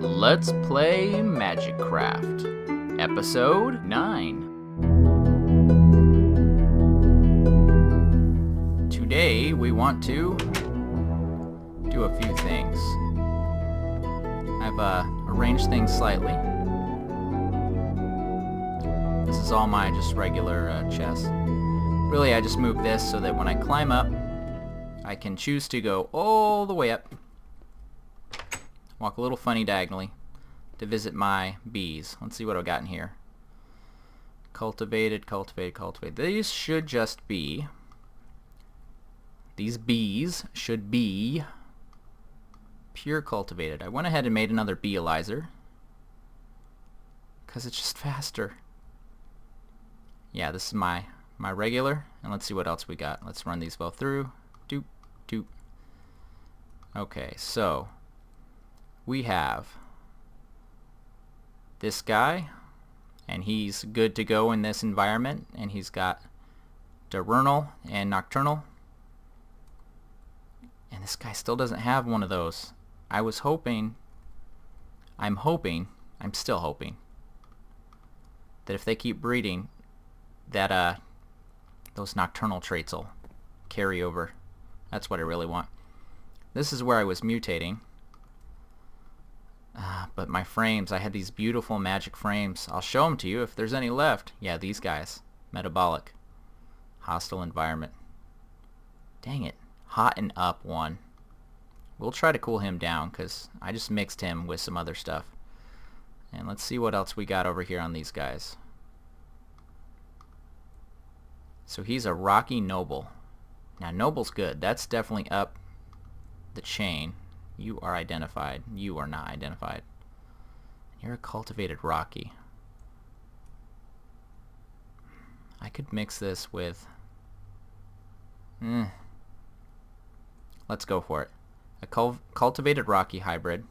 Let's play Magicraft, Episode 9. Today we want to do a few things. I've arranged things slightly. This is all my just regular chest. Really, I just moved this so that when I climb up, I can choose to go all the way up, walk a little funny diagonally, to visit my bees. Let's see what I've got in here. Cultivated, cultivated, cultivated. These should just be, these bees should be pure cultivated. I went ahead and made another beealyzer because it's just faster. Yeah, this is my regular, and let's see what else we got. Let's run these both through. Doop, doop. Okay, so we have this guy, and he's good to go in this environment, and he's got diurnal and nocturnal, and this guy still doesn't have one of those. I'm still hoping that if they keep breeding, that those nocturnal traits will carry over. That's what I really want. This is where I was mutating. But my frames, I had these beautiful magic frames. I'll show them to you if there's any left. Yeah, these guys. Metabolic. Hostile environment. Dang it. Hot and up one. We'll try to cool him down because I just mixed him with some other stuff. And let's see what else we got over here on these guys. So he's a rocky noble. Now noble's good. That's definitely up the chain. You are identified. You are not identified. You're a cultivated rocky. I could mix this with... Let's go for it. A cultivated rocky hybrid.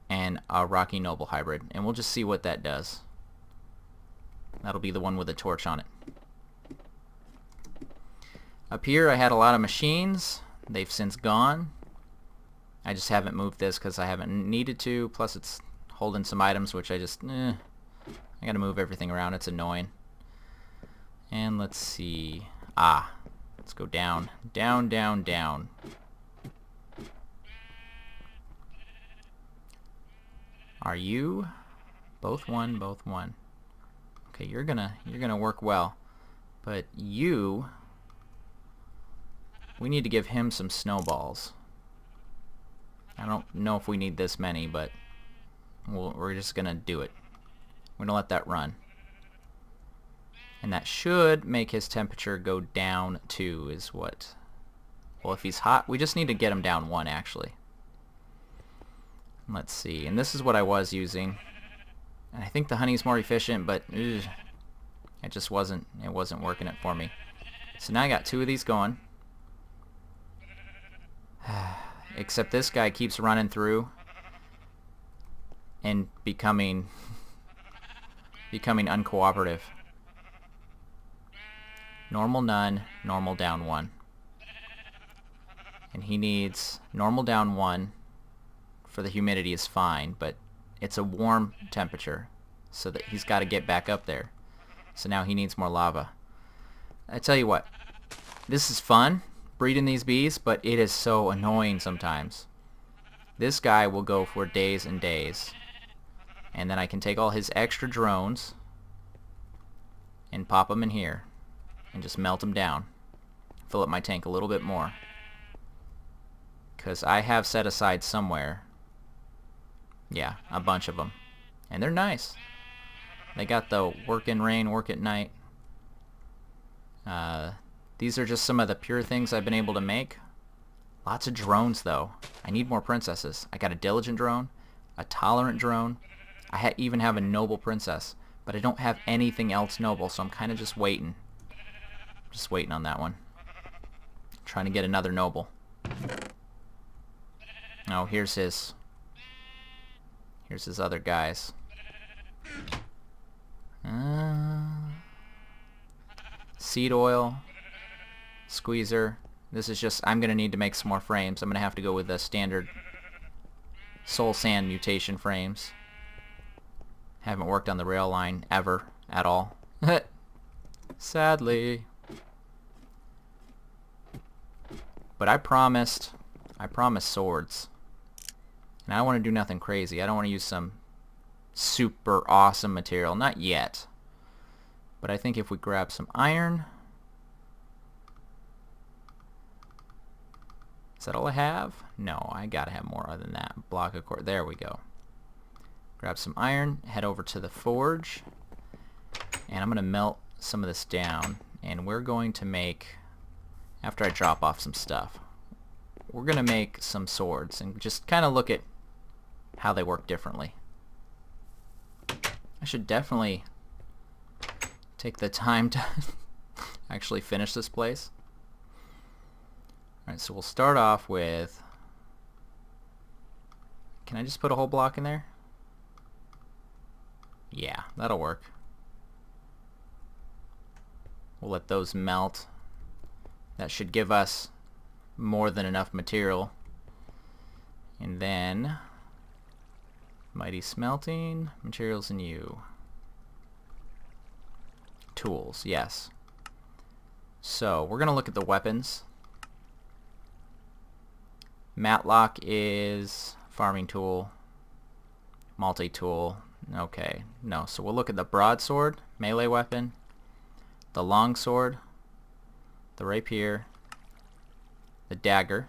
And a rocky noble hybrid. And we'll just see what that does. That'll be the one with a torch on it. Up here I had a lot of machines. They've since gone. I just haven't moved this because I haven't needed to. Plus it's holding some items which I just... I gotta move everything around. It's annoying. And let's see... let's go down. Down, down, down. Are you? Both one, both one. Okay, you're gonna work well. But you... we need to give him some snowballs. I don't know if we need this many, but we're just gonna do it. We're gonna let that run. And that should make his temperature go down too, is what... well, if he's hot, we just need to get him down one, actually. Let's see, and this is what I was using. And I think the honey's more efficient, but it just wasn't working it for me. So now I got two of these going. Except this guy keeps running through and becoming uncooperative. Normal none, normal down one. And he needs normal down one for the humidity is fine, but it's a warm temperature, so that he's got to get back up there. So now he needs more lava. I tell you what, this is fun, breeding these bees, but it is so annoying sometimes. This guy will go for days and days. And then I can take all his extra drones and pop them in here and just melt them down. Fill up my tank a little bit more. Because I have set aside somewhere, yeah, a bunch of them. And they're nice. They got the work in rain, work at night. These are just some of the pure things I've been able to make. Lots of drones, though. I need more princesses. I got a diligent drone, a tolerant drone. I even have a noble princess, but I don't have anything else noble, so I'm kind of just waiting. Just waiting on that one. Trying to get another noble. Oh, here's his other guys. Seed oil. Squeezer. This is just, I'm going to need to make some more frames. I'm going to have to go with the standard soul sand mutation frames. Haven't worked on the rail line ever at all. Sadly. But I promised swords. And I don't want to do nothing crazy. I don't want to use some super awesome material. Not yet. But I think if we grab some iron... Is that all I have? No, I gotta have more other than that. Block of quartz. There we go. Grab some iron, head over to the forge, and I'm gonna melt some of this down, and we're going to make, after I drop off some stuff, we're gonna make some swords and just kind of look at how they work differently. I should definitely take the time to actually finish this place. Alright, so we'll start off with... Can I just put a whole block in there? Yeah, that'll work. We'll let those melt. That should give us more than enough material. And then... Mighty smelting, materials in you. Tools, yes. So, we're going to look at the weapons. Matlock is farming tool, multi-tool. Okay, no. So we'll look at the broadsword, melee weapon, the longsword, the rapier, the dagger.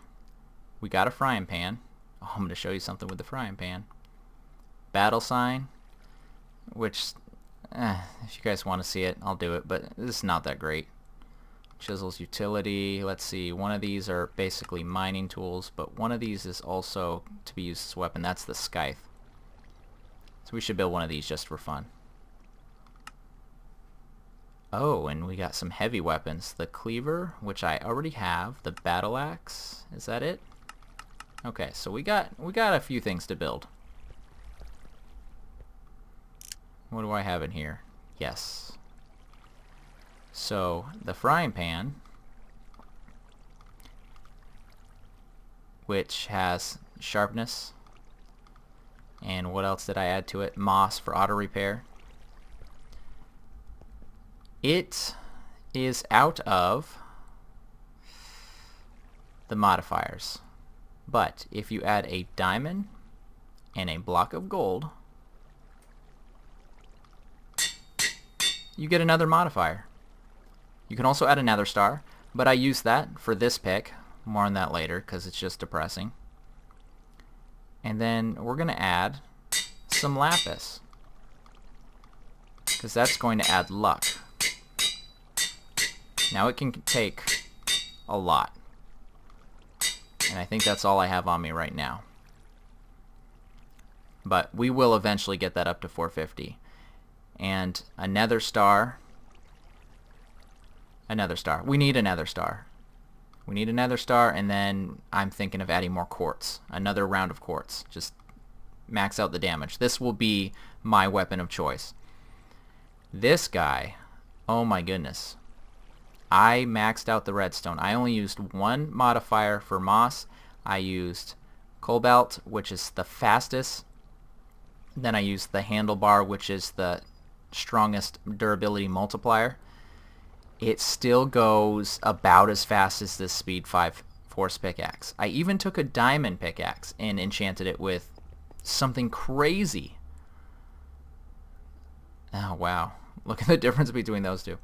We got a frying pan. Oh, I'm going to show you something with the frying pan. Battle sign, which, if you guys want to see it, I'll do it, but this is not that great. Chisel's utility, let's see, one of these are basically mining tools, but one of these is also to be used as a weapon. That's the Skye. So we should build one of these just for fun. Oh, and we got some heavy weapons. The cleaver, which I already have. The battle axe, is that it? Okay, so we got a few things to build. What do I have in here? Yes. So, the frying pan, which has sharpness, and what else did I add to it? Moss for auto repair. It is out of the modifiers, but if you add a diamond and a block of gold, you get another modifier. You can also add a nether star, but I use that for this pick. More on that later because it's just depressing. And then we're going to add some lapis, because that's going to add luck. Now it can take a lot, and I think that's all I have on me right now. But we will eventually get that up to 450. And a nether star. Another star. We need another star. We need another star, and then I'm thinking of adding more quartz. Another round of quartz. Just max out the damage. This will be my weapon of choice. This guy, oh my goodness. I maxed out the redstone. I only used one modifier for moss. I used cobalt, which is the fastest. Then I used the handlebar, which is the strongest durability multiplier. It still goes about as fast as this speed 5 force pickaxe. I even took a diamond pickaxe and enchanted it with something crazy. Oh wow, look at the difference between those two.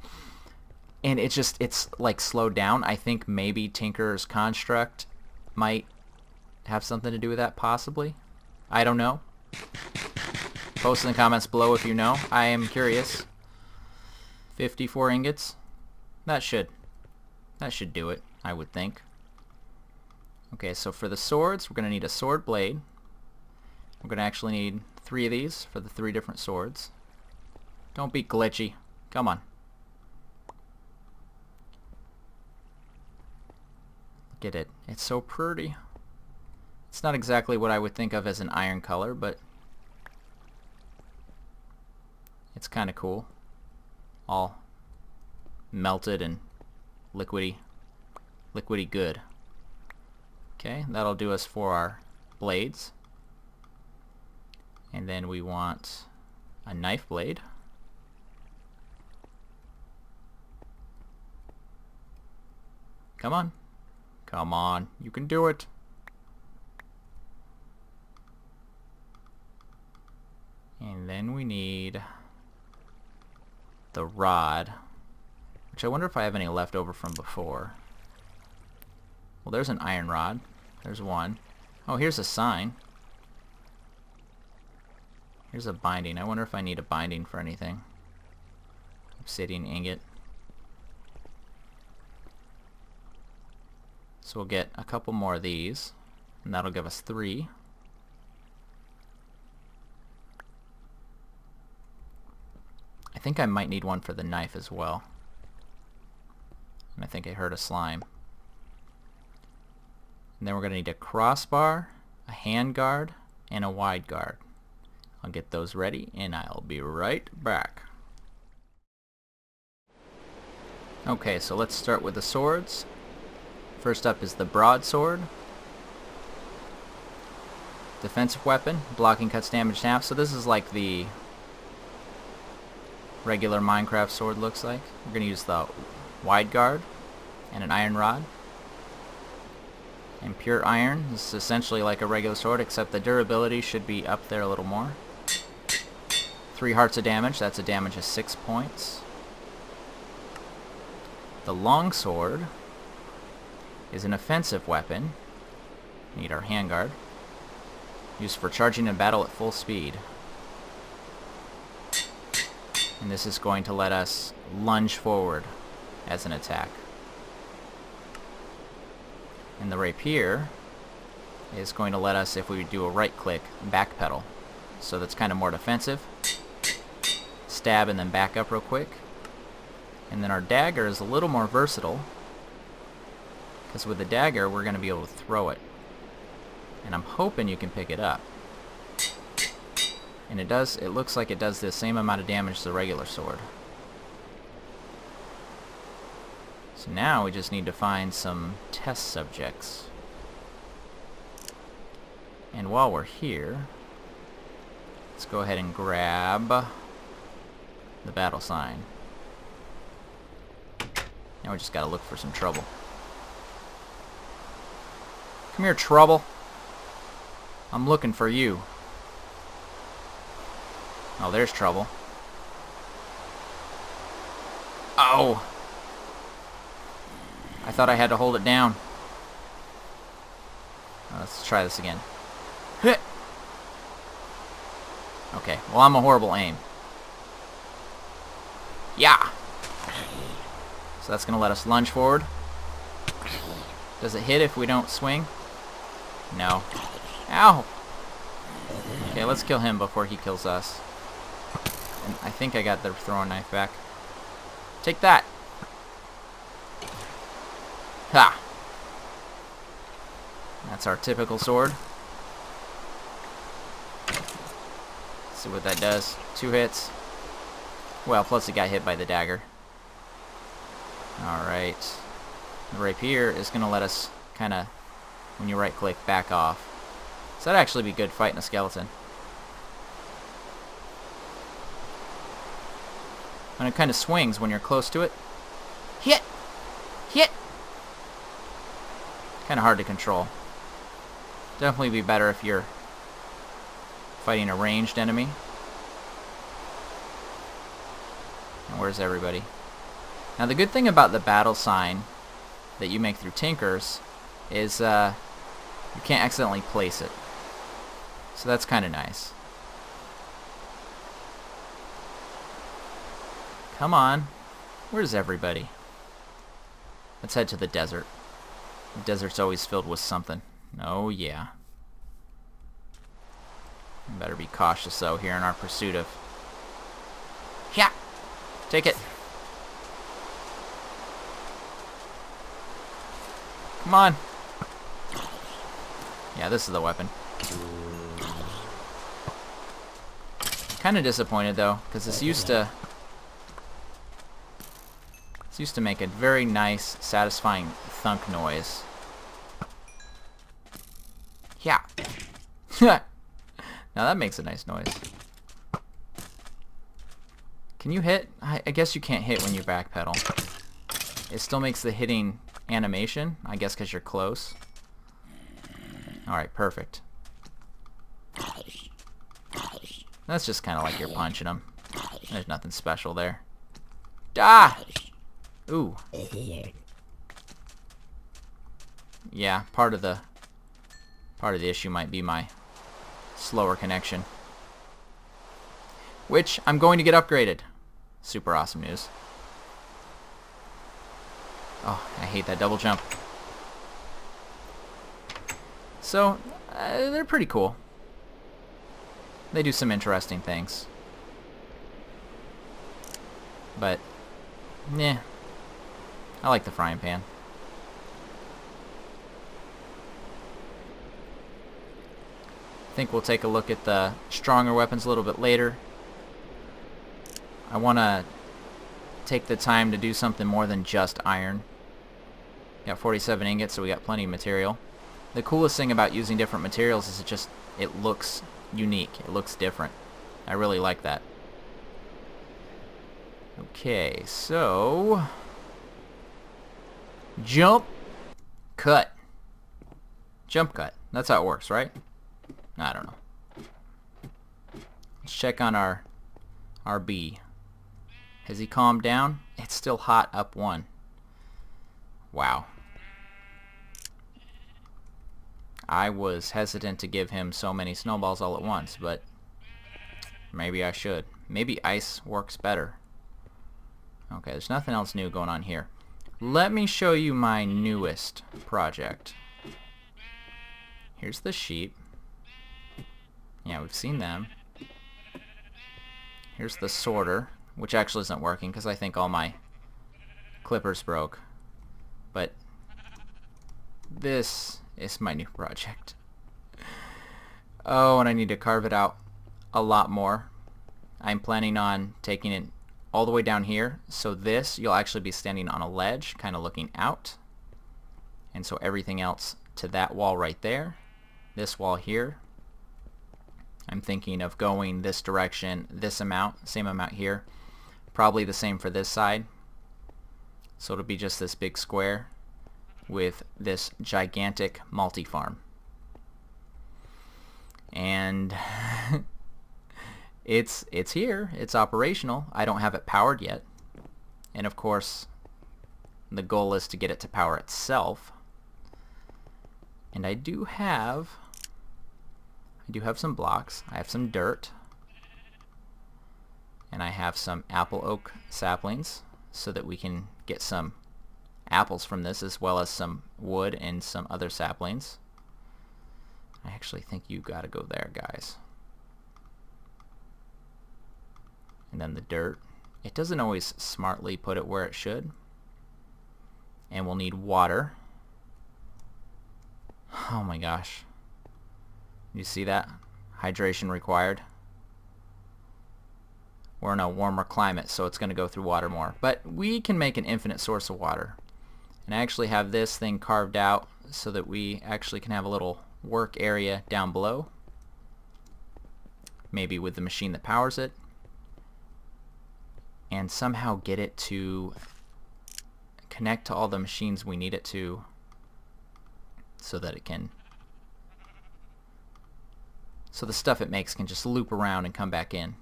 And it's like slowed down. I think maybe Tinker's construct might have something to do with that, possibly. I don't know. Post in the comments below if you know. I am curious. 54 ingots. That should do it, I would think. Okay, so for the swords, we're going to need a sword blade. We're going to actually need 3 of these for the 3 different swords. Don't be glitchy. Come on. Look at it. It's so pretty. It's not exactly what I would think of as an iron color, but it's kind of cool. All melted and liquidy. Liquidy good. Okay, that'll do us for our blades. And then we want a knife blade. Come on. Come on, you can do it. And then we need the rod, which I wonder if I have any left over from before. Well, there's an iron rod. There's one. Oh, here's a sign. Here's a binding. I wonder if I need a binding for anything. Obsidian ingot. So we'll get a couple more of these, and that'll give us 3. I think I might need one for the knife as well. And I think I heard a slime. And then we're going to need a crossbar, a hand guard, and a wide guard. I'll get those ready, and I'll be right back. Okay, so let's start with the swords. First up is the broadsword. Defensive weapon, blocking cuts damage in half. So this is like the regular Minecraft sword looks like. We're going to use the wide guard and an iron rod. And pure iron is essentially like a regular sword, except the durability should be up there a little more. 3 hearts of damage, that's a damage of 6 points. The longsword is an offensive weapon. Need our handguard. Used for charging in battle at full speed. And this is going to let us lunge forward as an attack. And the rapier is going to let us, if we do a right click, backpedal. So that's kind of more defensive. Stab and then back up real quick. And then our dagger is a little more versatile, because with the dagger we're going to be able to throw it. And I'm hoping you can pick it up. And it looks like it does the same amount of damage as the regular sword. So now we just need to find some test subjects. And while we're here, let's go ahead and grab the battle sign. Now we just gotta look for some trouble. Come here, trouble. I'm looking for you. Oh, there's trouble. Oh! I thought I had to hold it down. Let's try this again. Hit! Okay, well, I'm a horrible aim. Yeah! So that's going to let us lunge forward. Does it hit if we don't swing? No. Ow! Okay, let's kill him before he kills us. And I think I got the throwing knife back. Take that! Ha! That's our typical sword. Let's see what that does. 2 hits. Well, plus it got hit by the dagger. Alright. The rapier is going to let us kind of, when you right click, back off. So that'd actually be good fighting a skeleton. And it kind of swings when you're close to it. Hit! Hit! Kind of hard to control. Definitely be better if you're fighting a ranged enemy. And where's everybody? Now the good thing about the battle sign that you make through Tinkers is you can't accidentally place it. So that's kind of nice. Come on. Where's everybody? Let's head to the desert. The desert's always filled with something. Oh yeah. We better be cautious though here in our pursuit of... Yeah! Take it! Come on! Yeah, this is the weapon. Kinda disappointed though, because this used to This used to make a very nice, satisfying thunk noise. Yeah. Now that makes a nice noise. Can you hit? I guess you can't hit when you backpedal. It still makes the hitting animation, I guess because you're close. Alright, perfect. That's just kind of like you're punching them. There's nothing special there. Ah! Ooh. Yeah, part of the issue might be my slower connection. Which I'm going to get upgraded. Super awesome news. Oh, I hate that double jump. So, they're pretty cool. They do some interesting things. But, yeah. I like the frying pan. I think we'll take a look at the stronger weapons a little bit later. I want to take the time to do something more than just iron. Got 47 ingots, so we got plenty of material. The coolest thing about using different materials is it looks unique. It looks different. I really like that. Okay, so jump, cut. Jump cut. That's how it works, right? I don't know. Let's check on our bee. Has he calmed down? It's still hot up 1. Wow. I was hesitant to give him so many snowballs all at once, but maybe I should. Maybe ice works better. Okay, there's nothing else new going on here. Let me show you my newest project. Here's the sheep. Yeah, we've seen them. Here's the sorter, which actually isn't working because I think all my clippers broke. But this is my new project. Oh, and I need to carve it out a lot more. I'm planning on taking it all the way down here. So this, you'll actually be standing on a ledge, kind of looking out. And so everything else to that wall right there. This wall here. I'm thinking of going this direction, this amount, same amount here. Probably the same for this side. So it'll be just this big square with this gigantic multi-farm. And it's here. It's operational. I don't have it powered yet. And of course, the goal is to get it to power itself. And I do have some blocks. I have some dirt. And I have some apple oak saplings so that we can get some apples from this, as well as some wood and some other saplings. I actually think you gotta go there, guys. And then the dirt. It doesn't always smartly put it where it should. And we'll need water. Oh my gosh. You see that? Hydration required. We're in a warmer climate, so it's going to go through water more. But we can make an infinite source of water. And I actually have this thing carved out so that we actually can have a little work area down below. Maybe with the machine that powers it. And somehow get it to connect to all the machines we need it to, so that it can, so the stuff it makes can just loop around and come back in.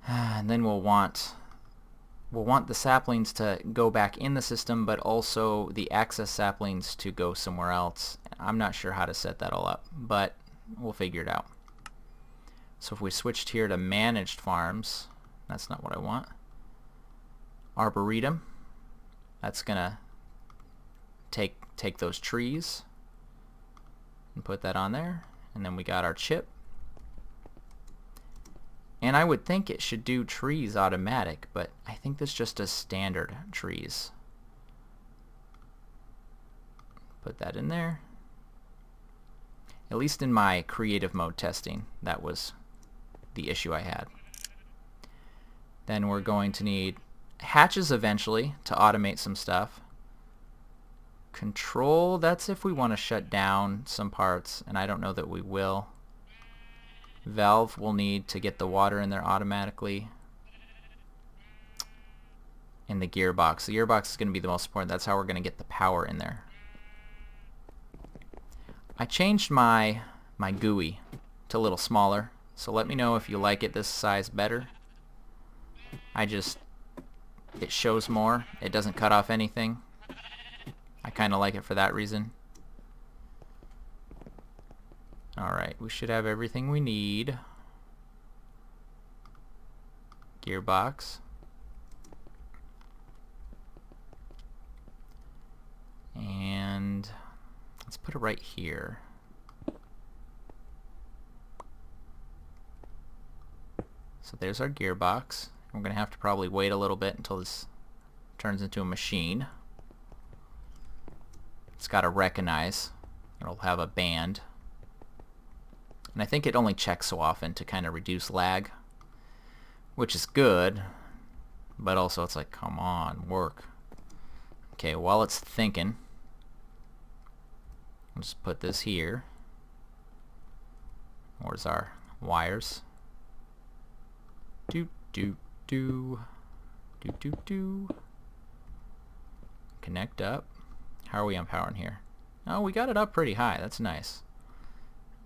And then we'll want the saplings to go back in the system, but also the access saplings to go somewhere else. I'm not sure how to set that all up, but we'll figure it out. So if we switched here to managed farms, that's not what I want. Arboretum, that's gonna take those trees and put that on there, and then we got our chip. And I would think it should do trees automatic, but I think this just does standard trees. Put that in there. At least in my creative mode testing, that was the issue I had. Then we're going to need Hatches eventually to automate some stuff. Control, that's if we want to shut down some parts, and I don't know that we will. Valve will need to get the water in there automatically. And the gearbox. The gearbox is going to be the most important. That's how we're going to get the power in there. I changed my GUI to a little smaller, so let me know if you like it this size better. It shows more. It doesn't cut off anything. I kind of like it for that reason. Alright, we should have everything we need. Gearbox. And let's put it right here. So there's our gearbox. We're going to have to probably wait a little bit until this turns into a machine. It's got to recognize. It'll have a band. And I think it only checks so often to kind of reduce lag, which is good, but also it's like, come on, work. Okay, while it's thinking, I'll just put this here. Where's our wires? Do do do do do do. Connect up. How are we on power in here? Oh, we got it up pretty high. That's nice.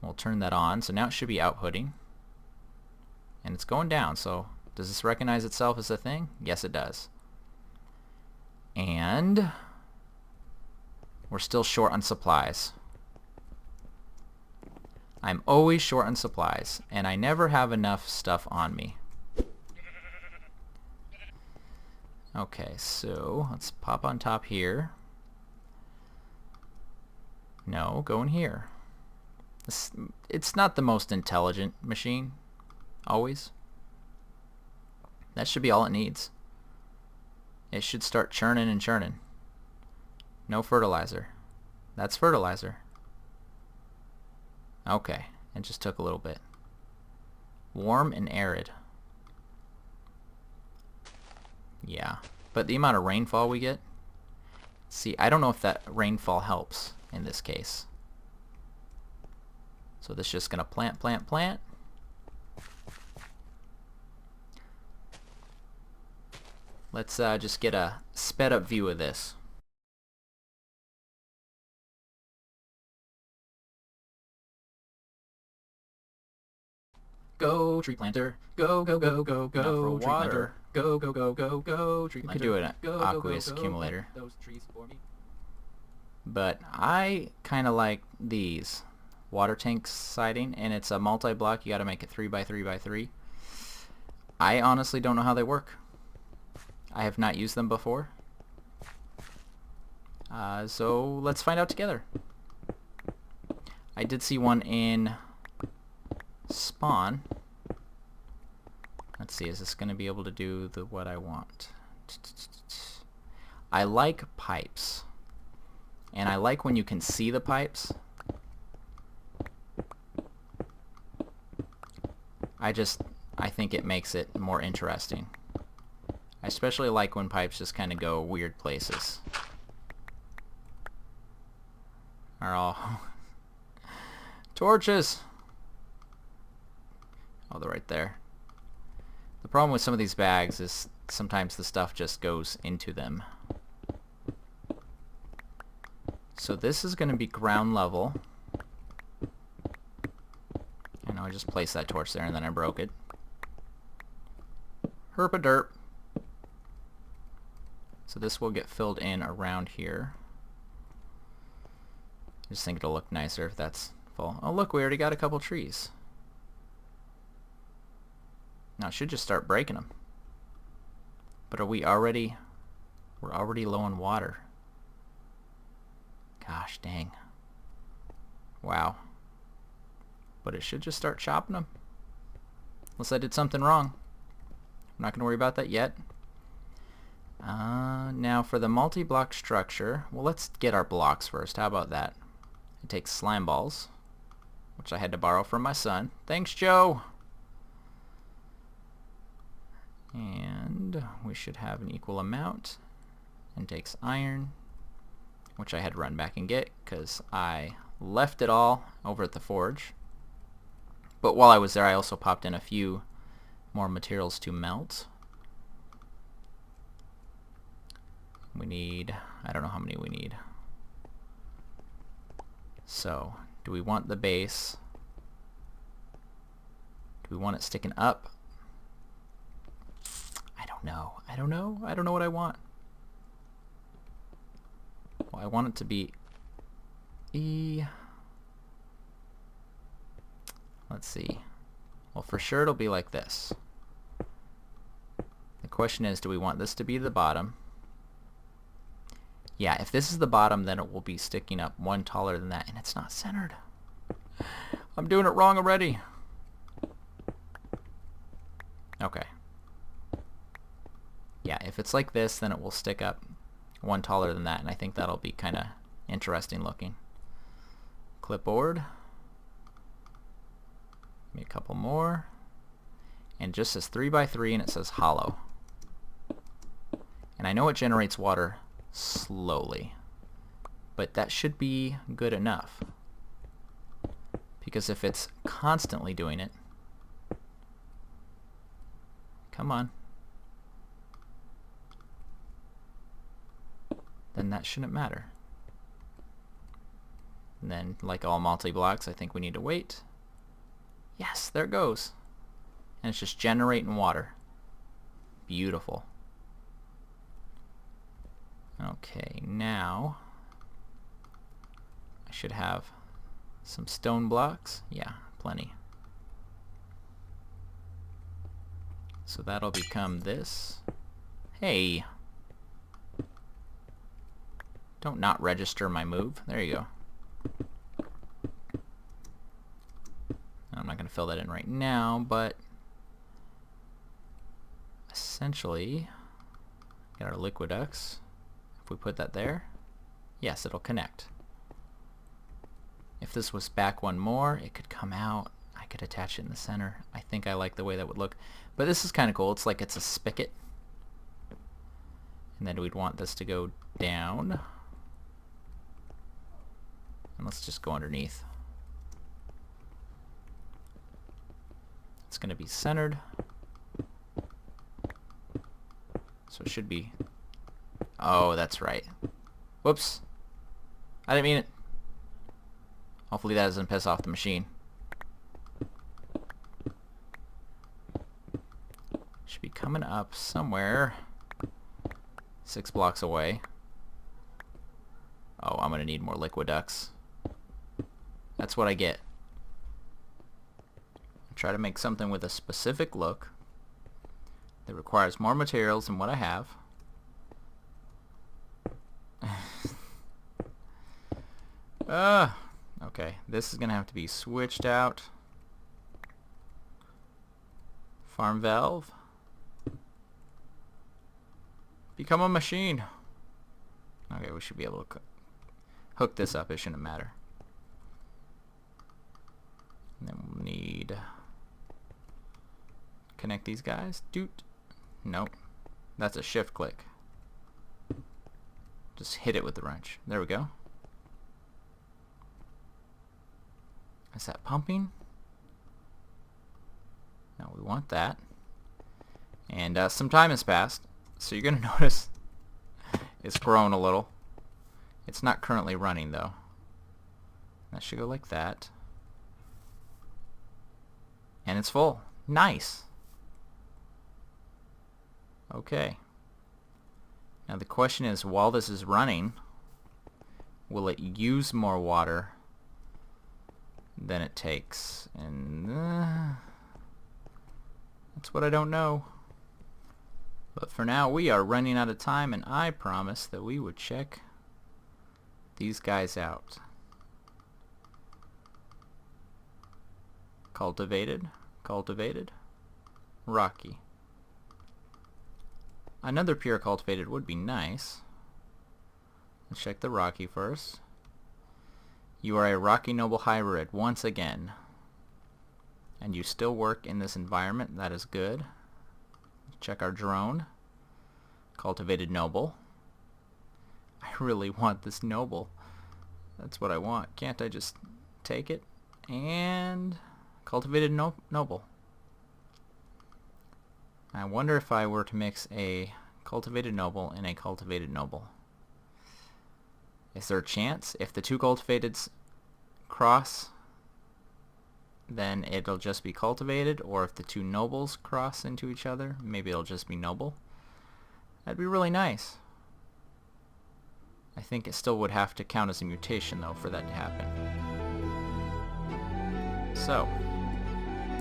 We'll turn that on. So now it should be outputting. And it's going down. So does this recognize itself as a thing? Yes, it does. And we're still short on supplies. I'm always short on supplies, and I never have enough stuff on me. Okay, so let's pop on top here. No, go in here. It's not the most intelligent machine, always. That should be all it needs. It should start churning and churning. No fertilizer. That's fertilizer. Okay, it just took a little bit. Warm and arid. Yeah, but the amount of rainfall we get, see, I don't know if that rainfall helps in this case. So this is just gonna plant, plant, plant. Let's just get a sped up view of this. Go tree planter, go go go go go tree planter, go go go go go tree planter. You could do an aqueous accumulator. Those trees for me. But I kind of like these water tank siding, and it's a multi-block. You got to make it 3 by 3 by 3. I honestly don't know how they work. I have not used them before. So let's find out together. I did see one in spawn. Let's see, is this going to be able to do what I want? I like pipes, and I like when you can see the pipes. I think it makes it more interesting. I especially like when pipes just kind of go weird places. Are all torches. Oh, they're right there. The problem with some of these bags is sometimes the stuff just goes into them. So this is going to be ground level. I know I just placed that torch there and then I broke it. Herp-a-derp. So this will get filled in around here. I just think it'll look nicer if that's full. Oh look, we already got a couple trees. Now it should just start breaking them. But are we already... We're already low on water. Gosh dang. Wow. But it should just start chopping them. Unless I did something wrong. I'm not going to worry about that yet. Now for the multi-block structure, well, let's get our blocks first. How about that? It takes slime balls, which I had to borrow from my son. Thanks, Joe! And we should have an equal amount. And takes iron, which I had to run back and get because I left it all over at the forge. But while I was there, I also popped in a few more materials to melt. We need, I don't know how many we need. So, do we want the base? Do we want it sticking up? I don't know. I don't know what I want. Well, I want it to be let's see. Well, for sure it'll be like this. The question is, do we want this to be the bottom? Yeah, if this is the bottom, then it will be sticking up one taller than that, and it's not centered. I'm doing it wrong already. Okay. Yeah, if it's like this, then it will stick up one taller than that, and I think that'll be kind of interesting looking. Clipboard. Maybe a couple more. And it just says 3x3 and it says hollow. And I know it generates water slowly, but that should be good enough. Because if it's constantly doing it, come on, then that shouldn't matter. And then, like all multi-blocks, I think we need to wait. Yes, there it goes. And it's just generating water. Beautiful. Okay, now I should have some stone blocks. Yeah, plenty. So that'll become this. Hey! Don't not register my move. There you go. I'm not going to fill that in right now, but essentially, get our Lɪନିର୍ds. If we put that there, yes, it'll connect. If this was back one more, it could come out. I could attach it in the center. I think I like the way that would look. But this is kind of cool. It's like it's a spigot. And then we'd want this to go down. And let's just go underneath. It's going to be centered. So it should be... Oh, that's right. Whoops. I didn't mean it. Hopefully that doesn't piss off the machine. Should be coming up somewhere 6 blocks away. Oh, I'm going to need more Lɪନିର୍ds. That's what I get. Try to make something with a specific look that requires more materials than what I have. Okay, this is gonna have to be switched out. Farm valve. Become a machine. Okay, we should be able to hook this up. It shouldn't matter. And then we'll need connect these guys. Doot. Nope. That's a shift click. Just hit it with the wrench. There we go. Is that pumping? No, we want that. And some time has passed, so you're going to notice it's grown a little. It's not currently running though. That should go like that. And it's full. Nice. Okay. Now the question is, while this is running, will it use more water than it takes? And that's what I don't know. But for now, we are running out of time, and I promised that we would check these guys out. Cultivated, cultivated, rocky. Another pure cultivated would be nice. Let's check the rocky first. You are a rocky noble hybrid once again. And you still work in this environment. That is good. check our drone. Cultivated noble. I really want this noble. That's what I want. Can't I just take it? And cultivated noble. I wonder if I were to mix a cultivated noble and a cultivated noble. Is there a chance? If the two cultivateds cross, then it'll just be cultivated, or if the two nobles cross into each other, maybe it'll just be noble. That'd be really nice. I think it still would have to count as a mutation, though, for that to happen. So,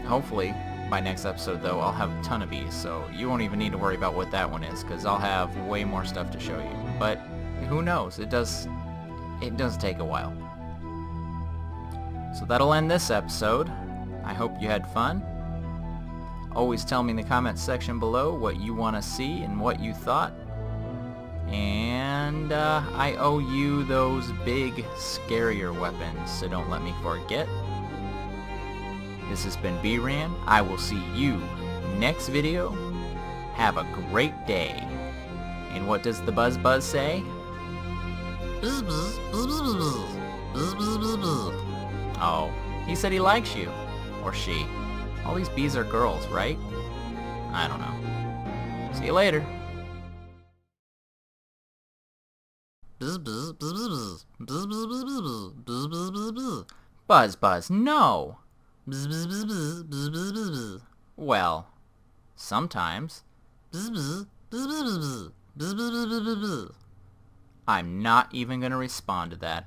hopefully, by next episode, though, I'll have a ton of bees, so you won't even need to worry about what that one is, because I'll have way more stuff to show you. But, who knows? It does take a while. So that'll end this episode. I hope you had fun. Always tell me in the comments section below what you want to see and what you thought. And I owe you those big, scarier weapons, so don't let me forget. This has been B-Ran. I will see you next video. Have a great day. And what does the buzz buzz say? Buzz, buzz, buzz, buzz, buzz. Buzz, buzz, buzz, buzz. Oh, he said he likes you. Or she. All these bees are girls, right? I don't know. See you later. Buzz, buzz, buzz, buzz. Buzz, buzz, buzz, buzz. Buzz, buzz, buzz, buzz. Buzz, buzz, no! Buzz, buzz, buzz, buzz, buzz, buzz, buzz, buzz. Well, sometimes. Buzz, buzz, buzz, buzz, buzz, buzz, buzz, buzz, buzz, buzz. I'm not even gonna respond to that.